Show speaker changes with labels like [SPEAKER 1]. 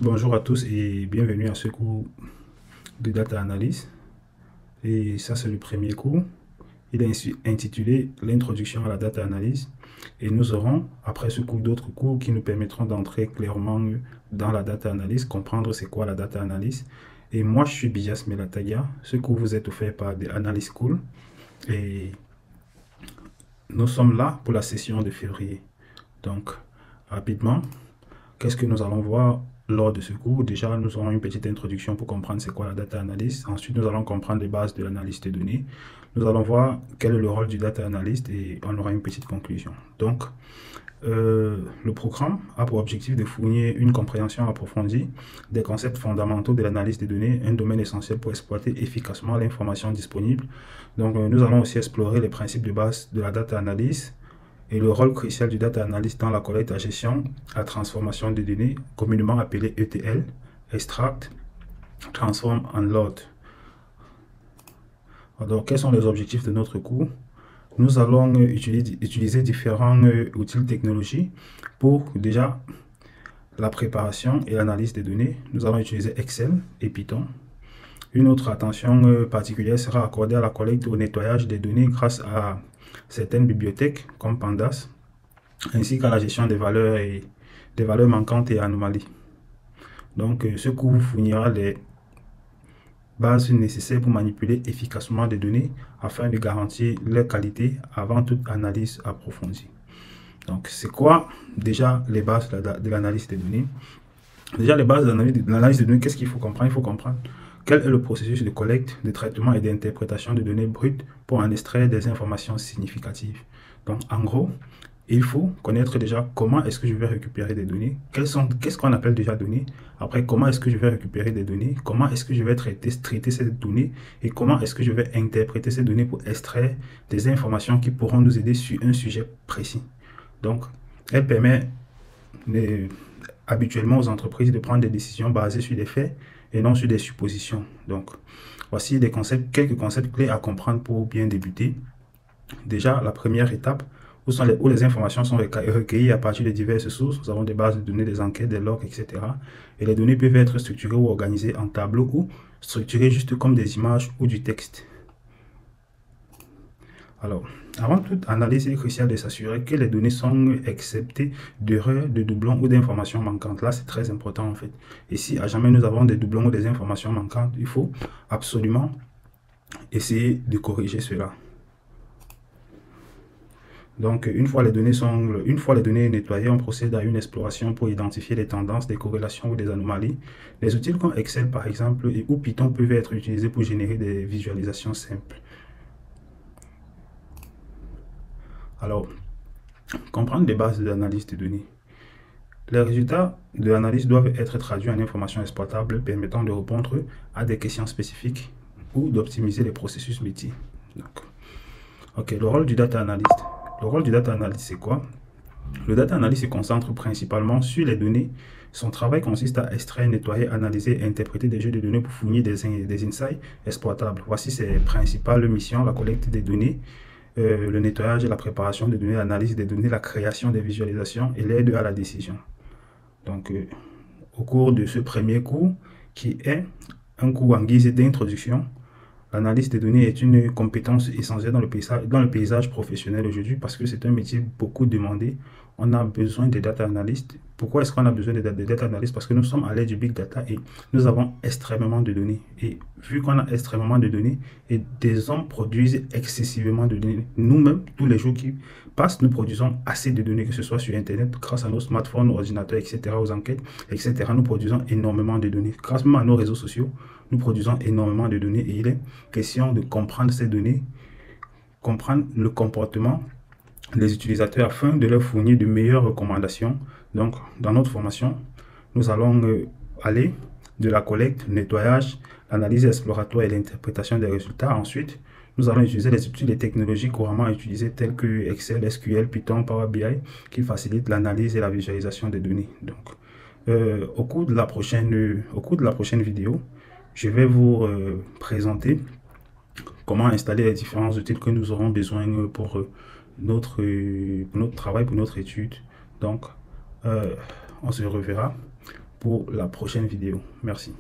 [SPEAKER 1] Bonjour à tous et bienvenue à ce cours de Data Analysis. Et ça, c'est le premier cours. Il est intitulé L'introduction à la Data Analysis. Et nous aurons, après ce cours, d'autres cours qui nous permettront d'entrer clairement dans la Data Analysis, comprendre c'est quoi la Data Analysis. Et moi, je suis Bijas Melatagia. Ce cours vous est offert par The Analyst School. Et nous sommes là pour la session de février. Donc, rapidement, qu'est-ce que nous allons voir lors de ce cours? Déjà, nous aurons une petite introduction pour comprendre c'est quoi la data analyst. Ensuite, nous allons comprendre les bases de l'analyse de données. Nous allons voir quel est le rôle du data analyst et on aura une petite conclusion. Donc, le programme a pour objectif de fournir une compréhension approfondie des concepts fondamentaux de l'analyse des données, un domaine essentiel pour exploiter efficacement l'information disponible. Donc, nous allons aussi explorer les principes de base de la data analyst, et le rôle crucial du data analyst dans la collecte, la gestion, la transformation des données, communément appelée ETL, extract, transform and load. Alors, quels sont les objectifs de notre cours? Nous allons utiliser différents outils technologiques pour déjà la préparation et l'analyse des données. Nous allons utiliser Excel et Python. Une autre attention particulière sera accordée à la collecte et au nettoyage des données grâce à certaines bibliothèques comme Pandas, ainsi qu'à la gestion des valeurs manquantes et anomalies. Donc, ce cours vous fournira les bases nécessaires pour manipuler efficacement des données afin de garantir leur qualité avant toute analyse approfondie. Donc, c'est quoi déjà les bases de l'analyse des données? Déjà, les bases de l'analyse des données, qu'est-ce qu'il faut comprendre? Il faut comprendre quel est le processus de collecte, de traitement et d'interprétation de données brutes pour en extraire des informations significatives. Donc, en gros, il faut connaître déjà comment est-ce que je vais récupérer des données, qu'est-ce qu'on appelle déjà données, après comment est-ce que je vais récupérer des données, comment est-ce que je vais traiter ces données et comment est-ce que je vais interpréter ces données pour extraire des informations qui pourront nous aider sur un sujet précis. Donc, elle permet habituellement aux entreprises de prendre des décisions basées sur des faits et non sur des suppositions. Donc, voici quelques concepts clés à comprendre pour bien débuter. Déjà, la première étape, où les informations sont recueillies à partir de diverses sources. Nous avons des bases de données, des enquêtes, des logs, etc. Et les données peuvent être structurées ou organisées en tableaux ou structurées juste comme des images ou du texte. Alors, avant toute analyse, il est crucial de s'assurer que les données sont exceptées d'erreurs, de doublons ou d'informations manquantes. Là, c'est très important en fait. Et si à jamais nous avons des doublons ou des informations manquantes, il faut absolument essayer de corriger cela. Donc, une fois les données nettoyées, on procède à une exploration pour identifier les tendances, des corrélations ou des anomalies. Les outils comme Excel, par exemple, ou Python peuvent être utilisés pour générer des visualisations simples. Alors, comprendre les bases de l'analyse de données. Les résultats de l'analyse doivent être traduits en informations exploitables permettant de répondre à des questions spécifiques ou d'optimiser les processus métiers. Ok, le rôle du data analyst. Le rôle du data analyst, c'est quoi? Le data analyst se concentre principalement sur les données. Son travail consiste à extraire, nettoyer, analyser et interpréter des jeux de données pour fournir des insights exploitables. Voici ses principales missions: la collecte des données, le nettoyage et la préparation des données, l'analyse des données, la création des visualisations et l'aide à la décision. Donc, au cours de ce premier cours, qui est un cours en guise d'introduction, l'analyse des données est une compétence essentielle dans le paysage professionnel aujourd'hui parce que c'est un métier beaucoup demandé. On a besoin des data analystes. Pourquoi est-ce qu'on a besoin des data analystes? Parce que nous sommes à l'ère du big data et nous avons extrêmement de données. Et vu qu'on a extrêmement de données, et des hommes produisent excessivement de données. Nous-mêmes, tous les jours qui passent, nous produisons assez de données, que ce soit sur Internet, grâce à nos smartphones, nos ordinateurs, etc., aux enquêtes, etc. Nous produisons énormément de données. Grâce même à nos réseaux sociaux, nous produisons énormément de données et il est question de comprendre ces données, comprendre le comportement des utilisateurs afin de leur fournir de meilleures recommandations. Donc, dans notre formation, nous allons aller de la collecte, le nettoyage, l'analyse exploratoire et l'interprétation des résultats. Ensuite, nous allons utiliser les outils et technologies couramment utilisées telles que Excel, SQL, Python, Power BI qui facilitent l'analyse et la visualisation des données. Donc, au cours de la prochaine vidéo, je vais vous présenter comment installer les différents outils que nous aurons besoin pour notre travail, pour notre étude. Donc, on se reverra pour la prochaine vidéo. Merci.